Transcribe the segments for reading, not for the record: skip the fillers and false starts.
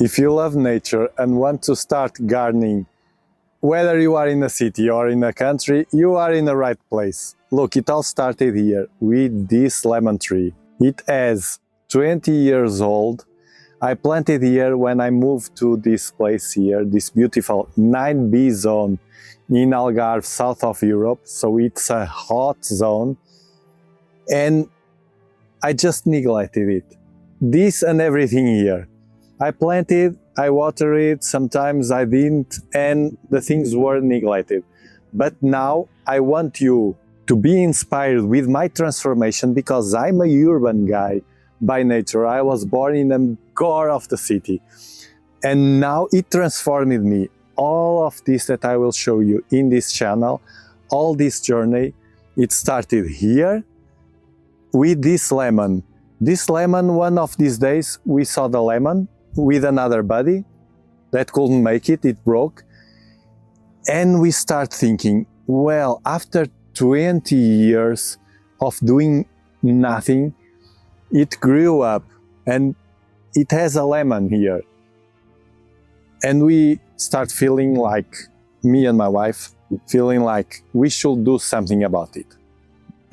If you love nature and want to start gardening, whether you are in a city or in a country, you are in the right place. Look, it all started here with this lemon tree. It is 20 years old. I planted here when I moved to this place here, this beautiful 9B zone in Algarve, south of Europe. So it's a hot zone. And I just neglected it. This and everything here. I planted, I watered it, sometimes I didn't, and the things were neglected. But now I want you to be inspired with my transformation because I'm a urban guy by nature. I was born in the core of the city. And now it transformed me. All of this that I will show you in this channel, all this journey, it started here with this lemon. This lemon, one of these days, we saw the lemon with another buddy that couldn't make it, it broke. And we start thinking, well, after 20 years of doing nothing, it grew up and it has a lemon here. And we start feeling like, me and my wife, feeling like we should do something about it.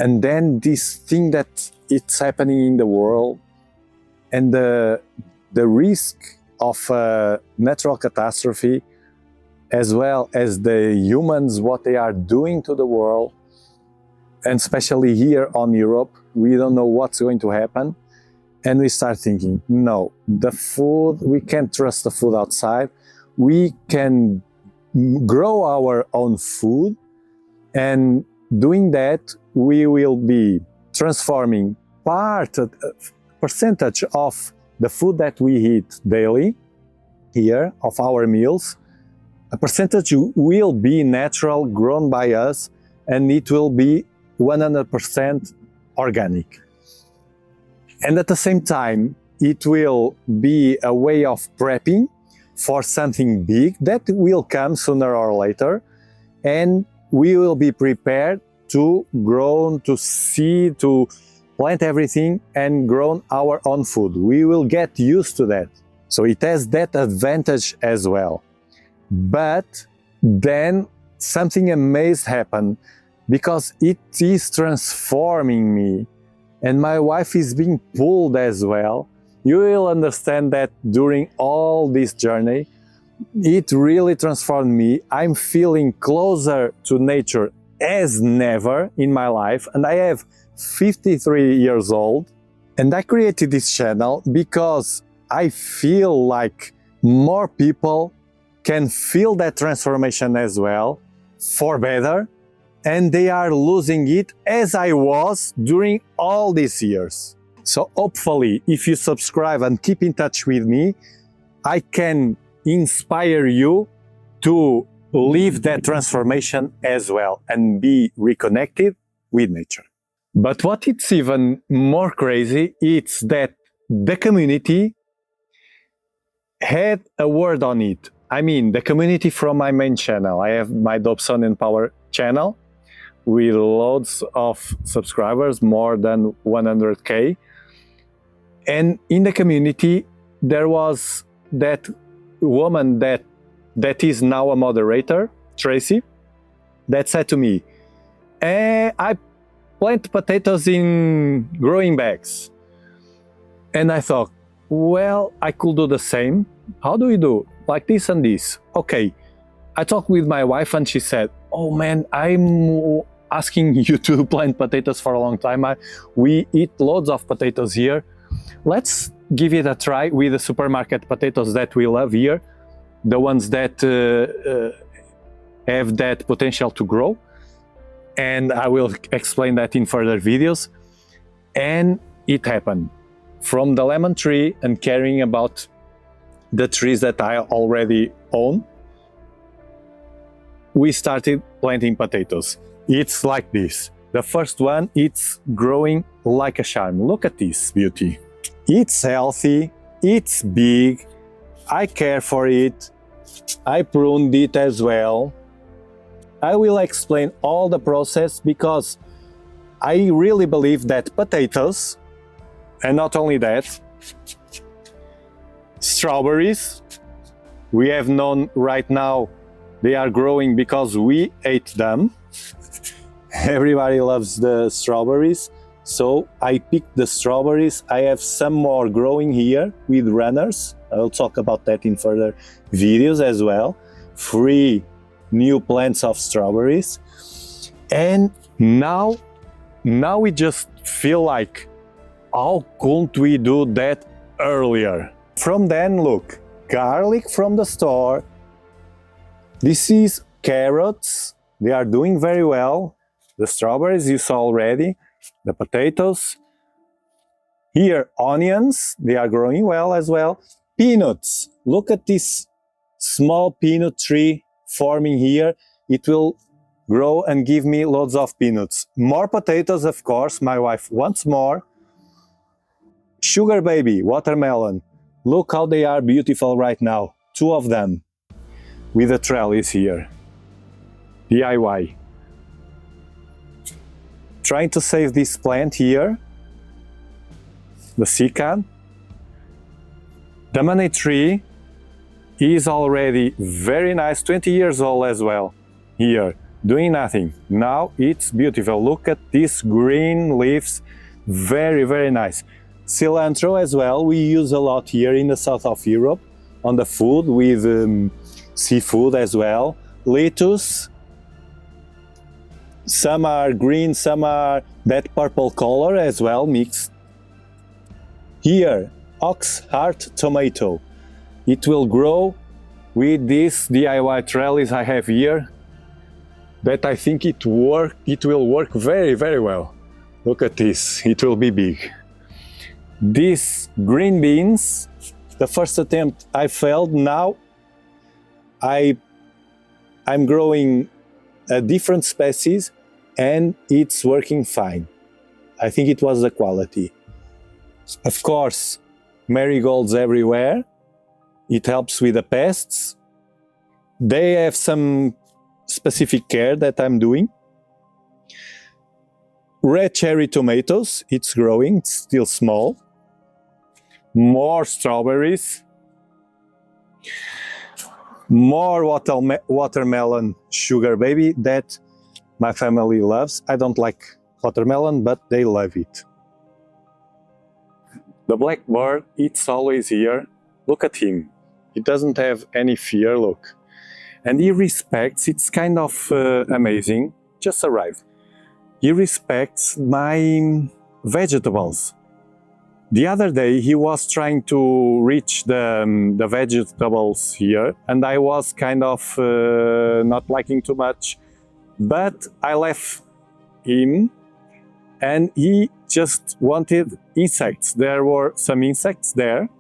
And then this thing that it's happening in the world and the risk of a natural catastrophe, as well as the humans, what they are doing to the world, and especially here on Europe, we don't know what's going to happen. And we start thinking, no, the food, we can't trust the food outside. We can grow our own food, and doing that, we will be transforming percentage of the food that we eat daily here, of our meals. A percentage will be natural, grown by us, and it will be 100% organic. And at the same time, it will be a way of prepping for something big that will come sooner or later, and we will be prepared to grow, to seed, to plant everything and grow our own food. We will get used to that. So it has that advantage as well. But then something amazing happened because it is transforming me and my wife is being pulled as well. You will understand that during all this journey, it really transformed me. I'm feeling closer to nature as never in my life, and I have 53 years old, and I created this channel because I feel like more people can feel that transformation as well, for better, and they are losing it as I was during all these years. So hopefully, if you subscribe and keep in touch with me, I can inspire you to live that transformation as well and be reconnected with nature. But what it's even more crazy, it's that the community had a word on it. I mean, the community from my main channel. I have my Dobson and Power channel with loads of subscribers, more than 100K. And in the community, there was that woman that is now a moderator, Tracy, that said to me, I plant potatoes in growing bags. And I thought, well, I could do the same. How do we do? Like this and this. Okay. I talked with my wife and she said, oh man, I'm asking you to plant potatoes for a long time. We eat loads of potatoes here. Let's give it a try with the supermarket potatoes that we love here, the ones that have that potential to grow. And I will explain that in further videos. And it happened. From the lemon tree and caring about the trees that I already own, we started planting potatoes. It's like this. The first one, it's growing like a charm. Look at this beauty. It's healthy, it's big, I care for it, I pruned it as well. I will explain all the process because I really believe that potatoes, and not only that, Strawberries, we have known right now they are growing because we ate them. Everybody loves the strawberries, so I picked the strawberries. I have some more growing here with runners. I'll talk about that in further videos as well. 3 new plants of strawberries. And now we just feel like, how couldn't we do that earlier? From then, look, garlic from the store. This is carrots. They are doing very well. The strawberries you saw already. The potatoes. Here, onions. They are growing well as well. Peanuts. Look at this small peanut tree forming here. It will grow and give me loads of peanuts. More potatoes, of course. My wife wants more. Sugar baby, watermelon. Look how they are beautiful right now. 2 of them with a trellis here. DIY. Trying to save this plant here. The cycad. The money tree is already very nice, 20 years old as well. Here, doing nothing. Now it's beautiful. Look at these green leaves. Very, very nice. Cilantro as well, we use a lot here in the south of Europe on the food with seafood as well. Lettuce, some are green, some are that purple color as well mixed. Here, ox heart tomato. It will grow with this DIY trellis I have here that I think it will work very, very well. Look at this, it will be big. These green beans, the first attempt I failed. Now I'm growing a different species and it's working fine. I think it was the quality. Of course, marigolds everywhere. It helps with the pests. They have some specific care that I'm doing. Red cherry tomatoes, it's growing, it's still small. More strawberries. More watermelon sugar baby that my family loves. I don't like watermelon, but they love it. The blackbird, it's always here. Look at him. He doesn't have any fear, look. And he respects, it's kind of amazing, just arrived. He respects my vegetables. The other day he was trying to reach the vegetables here and I was kind of not liking too much, but I left him and he just wanted insects. There were some insects there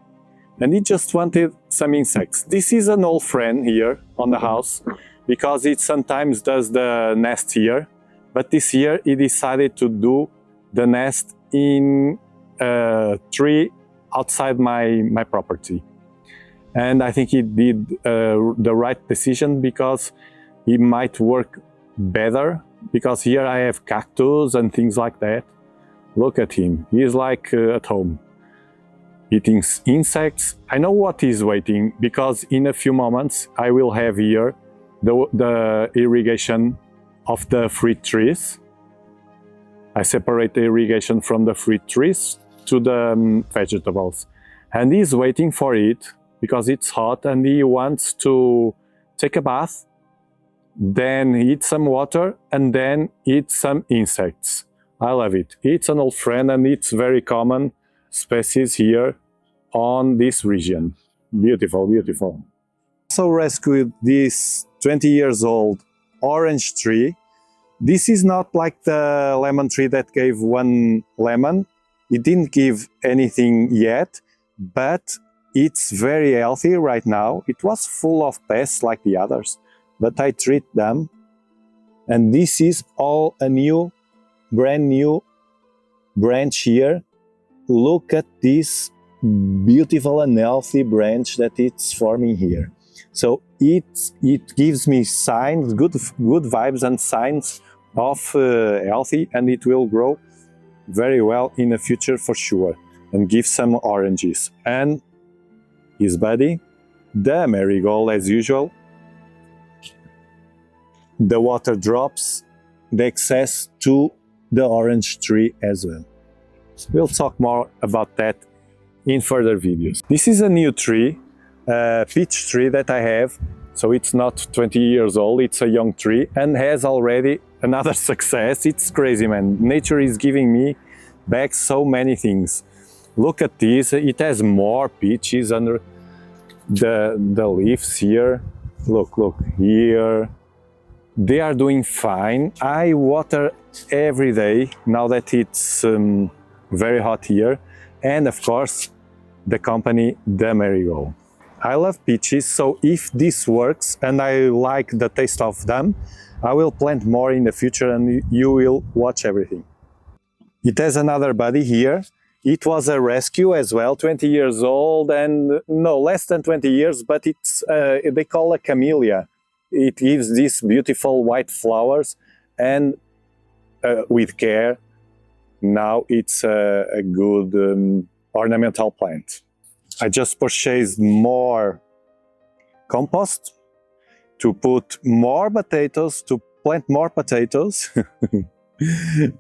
and he just wanted some insects. This is an old friend here on the house because it sometimes does the nest here, but this year he decided to do the nest in a tree outside my property. And I think he did the right decision because he might work better because here I have cactus and things like that. Look at him, he's like at home, eating insects. I know what he's waiting because in a few moments I will have here the irrigation of the fruit trees. I separate the irrigation from the fruit trees to the vegetables. And he's waiting for it because it's hot and he wants to take a bath, then eat some water and then eat some insects. I love it. It's an old friend and it's very common species here on this region. Beautiful, beautiful. So rescued this 20 years old orange tree. This is not like the lemon tree that gave 1 lemon. It didn't give anything yet, but it's very healthy right now. It was full of pests like the others, but I treat them. And this is all a new, brand new branch here. Look at this beautiful and healthy branch that it's forming here. So it gives me signs, good vibes and signs of healthy, and it will grow very well in the future for sure and give some oranges. And his buddy, the marigold as usual, the water drops, the excess to the orange tree as well. We'll talk more about that in further videos. This is a new tree, a peach tree that I have, so it's not 20 years old, it's a young tree and has already another success. It's crazy, man. Nature is giving me back so many things. Look at this, it has more peaches under the leaves here. Look here. They are doing fine. I water every day now that it's very hot here. And of course, the company, the marigold. I love peaches, so if this works and I like the taste of them, I will plant more in the future and you will watch everything. It has another body here. It was a rescue as well, 20 years old, and no, less than 20 years, but it's they call a camellia. It gives these beautiful white flowers, and with care, now it's a good ornamental plant. I just purchased more compost to put more potatoes, to plant more potatoes.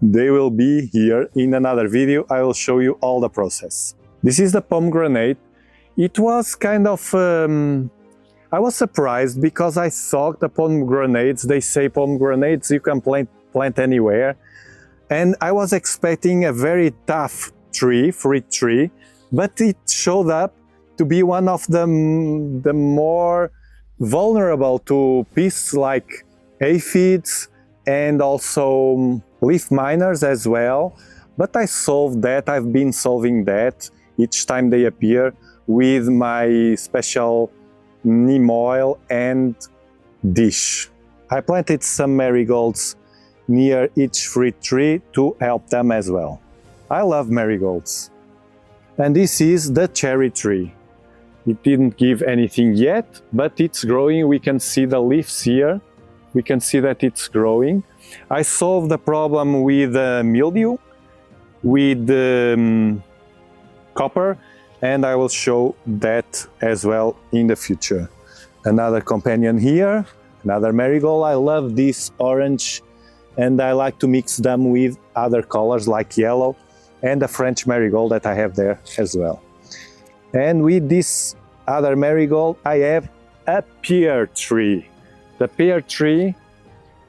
They will be here in another video. I will show you all the process. This is the pomegranate. It was kind of I was surprised because I thought the pomegranates, they say pomegranates you can plant anywhere, and I was expecting a very tough tree, fruit tree, but it showed up to be one of the more vulnerable to pests like aphids and also leaf miners as well. But I solved that, I've been solving that each time they appear with my special neem oil and dish. I planted some marigolds near each fruit tree to help them as well. I love marigolds. And this is the cherry tree. It didn't give anything yet, but it's growing. We can see the leaves here. We can see that it's growing. I solved the problem with mildew, with copper, and I will show that as well in the future. Another companion here, another marigold. I love this orange, and I like to mix them with other colors like yellow, and the French marigold that I have there as well. And with this other marigold, I have a pear tree. The pear tree,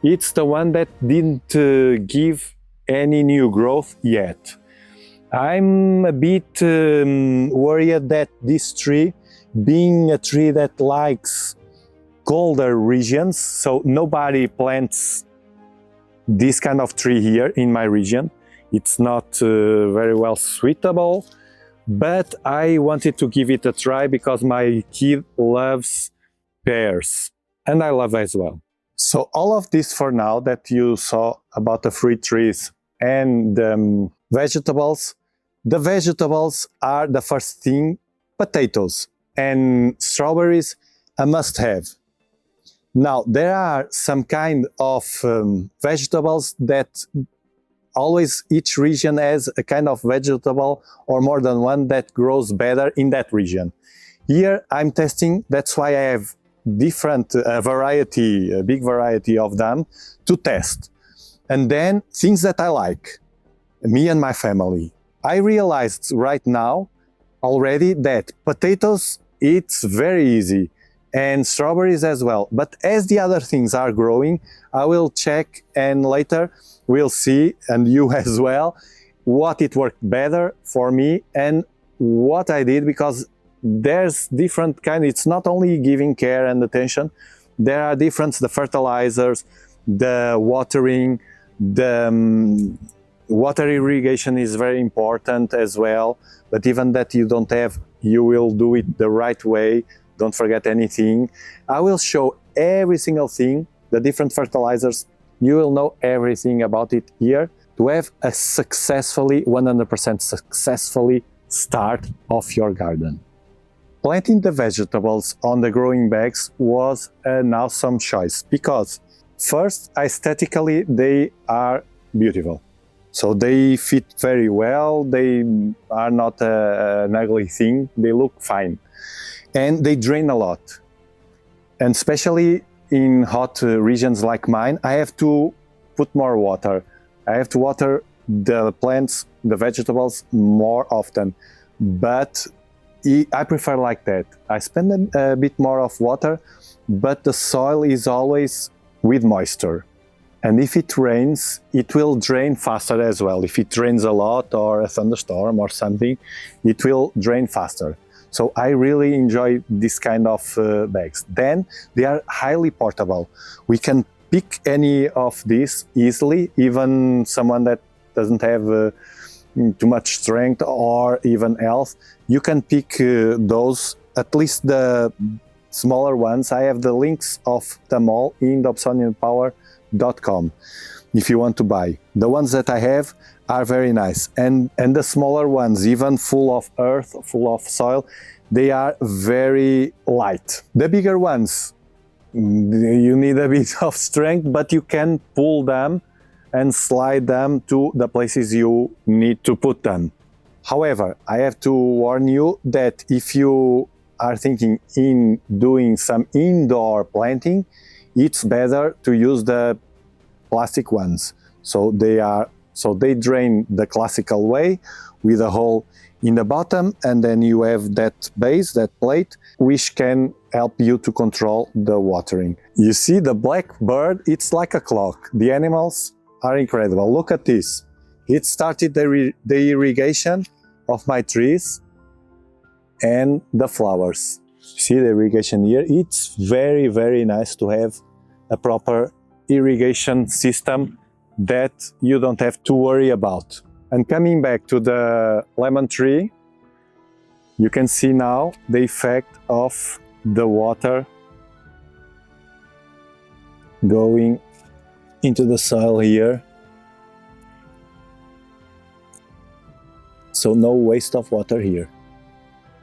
it's the one that didn't give any new growth yet. I'm a bit worried that this tree, being a tree that likes colder regions, so nobody plants this kind of tree here in my region. It's not very well suitable, but I wanted to give it a try because my kid loves pears, and I love as well. So all of this for now that you saw about the fruit trees and vegetables. The vegetables are the first thing, potatoes and strawberries, a must-have. Now, there are some kind of vegetables that always each region has a kind of vegetable or more than one that grows better in that region. Here I'm testing, that's why I have different variety, a big variety of them to test. And then things that I like, me and my family. I realized right now already that potatoes, it's very easy, and strawberries as well. But as the other things are growing, I will check, and later we'll see, and you as well, what it worked better for me and what I did, because there's different kind. It's not only giving care and attention, there are different, the fertilizers, the watering, the water irrigation is very important as well, but even that you don't have, you will do it the right way. Don't forget anything. I will show every single thing, the different fertilizers. You will know everything about it here to have a successfully, 100% successfully start of your garden. Planting the vegetables on the growing bags was an awesome choice because first, aesthetically, they are beautiful. So they fit very well, they are not an ugly thing, they look fine. and they drain a lot. And especially in hot regions like mine, I have to put more water. I have to water the plants, the vegetables more often. But I prefer like that. I spend a bit more of water, but the soil is always with moisture. And if it rains, it will drain faster as well. If it rains a lot or a thunderstorm or something, it will drain faster. So I really enjoy this kind of bags. Then they are highly portable. We can pick any of these easily, even someone that doesn't have too much strength or even health. You can pick those, at least the smaller ones. I have the links of them all in dobsonianpower.com if you want to buy. The ones that I have are very nice, and the smaller ones, even full of earth, full of soil, they are very light. The bigger ones, you need a bit of strength, but you can pull them and slide them to the places you need to put them. However, I have to warn you that if you are thinking in doing some indoor planting, it's better to use the plastic ones. So they drain the classical way with a hole in the bottom, and then you have that base, that plate, which can help you to control the watering. You see the black bird, it's like a clock. The animals are incredible. Look at this. It started the irrigation of my trees and the flowers. See the irrigation here? It's very, very nice to have a proper irrigation system that you don't have to worry about. And coming back to the lemon tree, you can see now the effect of the water going into the soil here. So no waste of water here.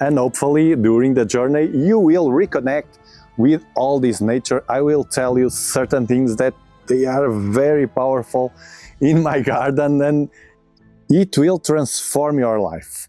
And hopefully during the journey you will reconnect with all this nature. I will tell you certain things that they are very powerful in my garden, and it will transform your life.